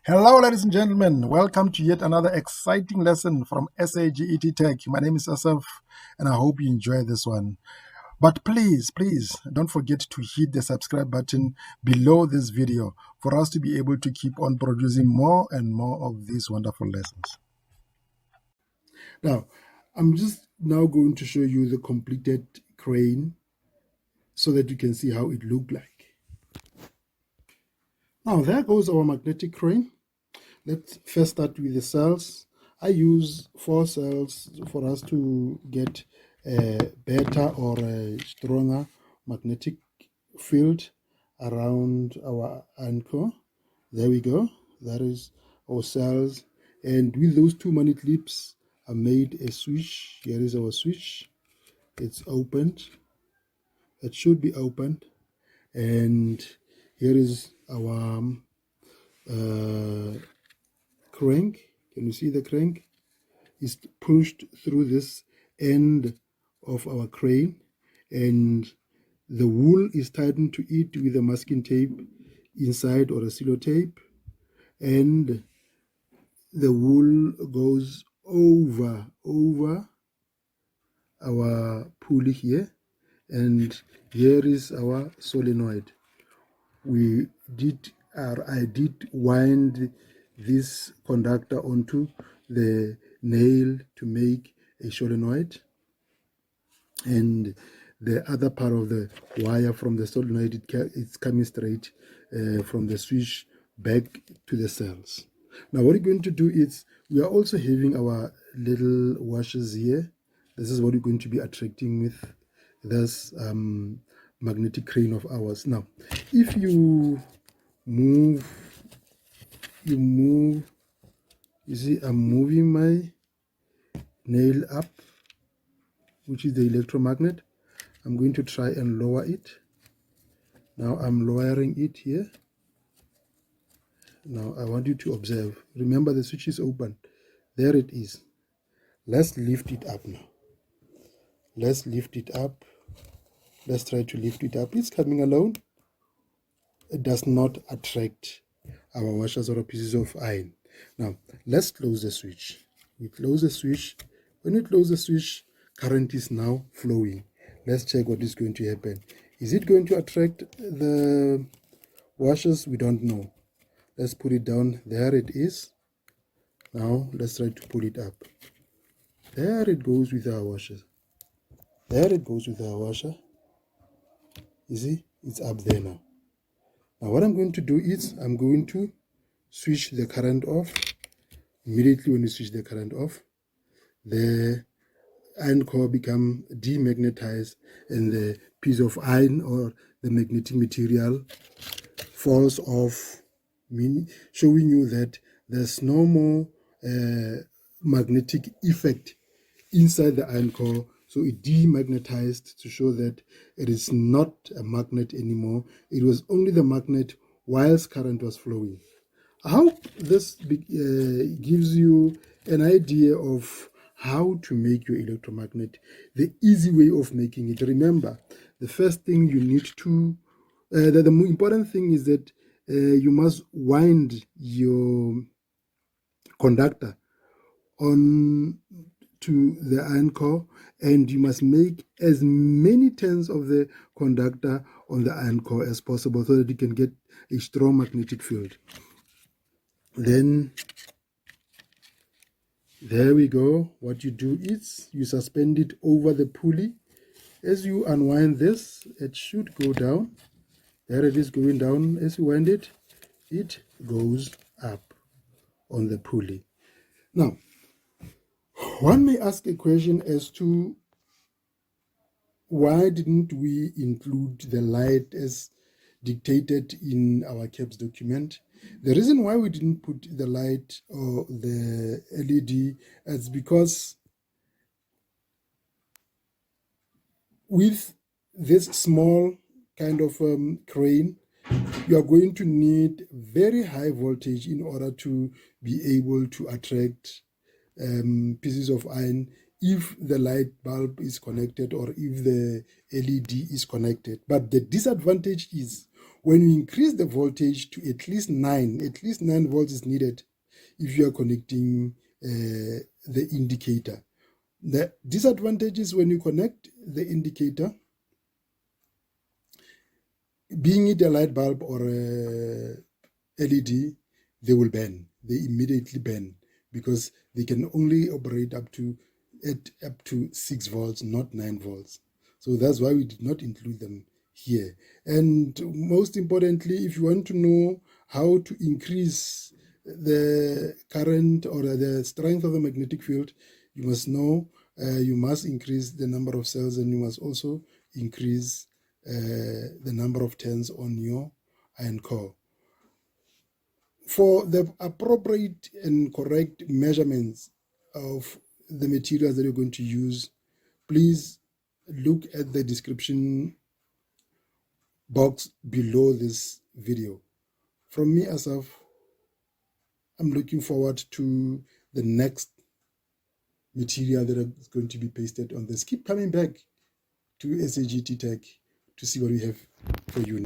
Hello, ladies and gentlemen. Welcome to yet another exciting lesson from SAGET Tech. My name is Asaf, and I hope you enjoy this one. But please, don't forget to hit the subscribe button below this video for us to be able to keep on producing more and more of these wonderful lessons. Now, I'm just now going to show you the completed crane so that you can see how it looked like. Now, there goes our magnetic crane. Let's first start with the cells. I use 4 cells for us to get a better or a stronger magnetic field around our anchor. There we go. That is our cells. And with those 2 money clips, I made a switch. Here is our switch. It's opened. It should be opened. And here is our crank. Can you see the crank? Is pushed through this end of our crane, and the wool is tightened to it with a masking tape inside or a sellotape, and the wool goes over our pulley here, and here is our solenoid. I did wind this conductor onto the nail to make a solenoid, and the other part of the wire from the solenoid, it's coming straight from the switch back to the cells. Now what we're going to do is, we are also having our little washers here. This is what we're going to be attracting with this magnetic crane of ours. Now if you move, you see I'm moving my nail up, which is the electromagnet. I'm going to try and lower it. Now I'm lowering it here. Now I want you to observe. Remember, the switch is open. There it is. Let's lift it up now. Let's lift it up. Let's try to lift it up. It's coming alone. It does not attract our washers or pieces of iron. Now let's close the switch. We close the switch. When we close the switch, current is now flowing. Let's check what is going to happen. Is it going to attract the washers? We don't know. Let's put it down. There it is. Now let's try to pull it up. There it goes with our washer. There it goes with our washer. You see, it's up there now. Now what I'm going to do is, I'm going to switch the current off. Immediately when you switch the current off, the iron core become demagnetized, and the piece of iron or the magnetic material falls off, meaning showing you that there's no more magnetic effect inside the iron core. So it demagnetized to show that it is not a magnet anymore. It was only the magnet whilst current was flowing. I hope this gives you an idea of how to make your electromagnet, the easy way of making it. Remember, the first thing you need to, the important thing is that you must wind your conductor on to the iron core, and you must make as many turns of the conductor on the iron core as possible so that you can get a strong magnetic field. Then there we go. What you do is, you suspend it over the pulley. As you unwind this, it should go down. There it is going down. As you wind it, it goes up on the pulley. Now one may ask a question as to why didn't we include the light as dictated in our CAPS document. The reason why we didn't put the light or the LED is because with this small kind of crane, you are going to need very high voltage in order to be able to attract pieces of iron if the light bulb is connected or if the LED is connected. But the disadvantage is, When you increase the voltage to at least 9 volts is needed if you are connecting the indicator. The disadvantage is when you connect the indicator, being it a light bulb or a LED, they will burn. They immediately burn because they can only operate up to 6 volts, not 9 volts. So that's why we did not include them here. And most importantly, if you want to know how to increase the current or the strength of the magnetic field, you must know you must increase the number of cells, and you must also increase the number of turns on your iron core. For the appropriate and correct measurements of the materials that you're going to use, please look at the description box below this video. From me, Asaf, I'm looking forward to the next material that is going to be pasted on this. Keep coming back to SAGT Tech to see what we have for you.